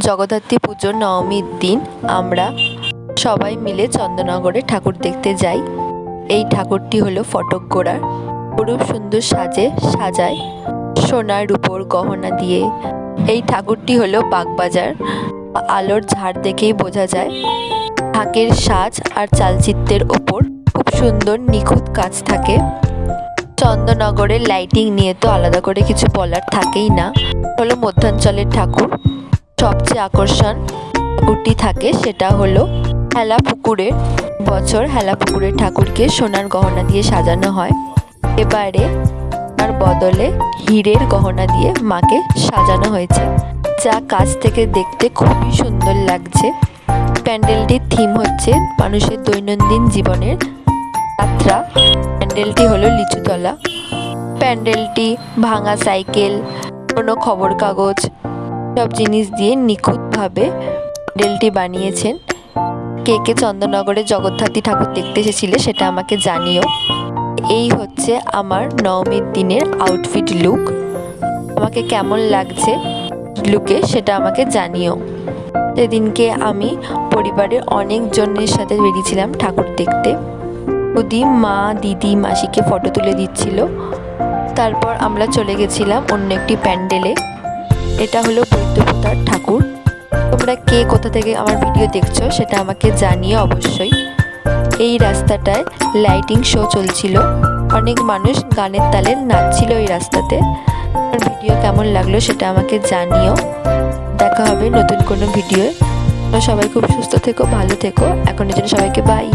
জগদ্ধাত্রী পুজোর নবমীর দিন আমরা সবাই মিলে চন্দননগরে ঠাকুর দেখতে যাই। এই ঠাকুরটি হলো ফটক গোড়ার। খুব সুন্দর সাজায় সোনার রূপোর গহনা দিয়ে। এই ঠাকুরটি হলো বাগবাজার। আলোর ঝাড় দেখেই বোঝা যায়। ঢাকের সাজ আর চালচিত্রের ওপর খুব সুন্দর নিখুঁত কাজ থাকে। চন্দননগরের লাইটিং নিয়ে তো আলাদা করে কিছু বলার থাকেই না। হলো মধ্যাঞ্চলের ঠাকুর। সবচেয়ে আকর্ষণ ঠাকুরটি থাকে সেটা হলো হেলা পুকুরের বছর হেলা পুকুরের ঠাকুরকে সোনার গহনা দিয়ে সাজানো হয়। এবারে তার বদলে হীরের গহনা দিয়ে মাকে সাজানো হয়েছে, যা কাছ থেকে দেখতে খুবই সুন্দর লাগছে। প্যান্ডেলটির থিম হচ্ছে মানুষের দৈনন্দিন জীবনের যাত্রা। প্যান্ডেলটি হলো লিচুতলা। প্যান্ডেলটি ভাঙা সাইকেল, কোনো খবর কাগজ সব জিনিস দিয়ে নিখুঁতভাবে প্যান্ডেলটি বানিয়েছেন। কে কে চন্দননগরে জগদ্ধাত্রী ঠাকুর দেখতে এসেছিলে সেটা আমাকে জানিও। এই হচ্ছে আমার নবমীর দিনের আউটফিট লুক। আমাকে কেমন লাগছে লুকে সেটা আমাকে জানিও। সেদিনকে আমি পরিবারের অনেকজনের সাথে বেরিয়েছিলাম ঠাকুর দেখতে। দিদি, মা, দিদি মাসিকে ফটো তুলে দিচ্ছিল। তারপর আমরা চলে গেছিলাম অন্য একটি প্যান্ডেলে। এটা হলো বৈদ্যভূতার ঠাকুর। তোমরা কে কোথা থেকে আমার ভিডিও দেখছো সেটা আমাকে জানিও অবশ্যই। এই রাস্তাটায় লাইটিং শো চলছিল, অনেক মানুষ গানের তালে নাচছিল এই রাস্তাতে। আমার ভিডিও কেমন লাগলো সেটা আমাকে জানিও। দেখা হবে নতুন কোনো ভিডিও। সবাই খুব সুস্থ থেকো, ভালো থেকো। এখনের জন্য সবাইকে বাই।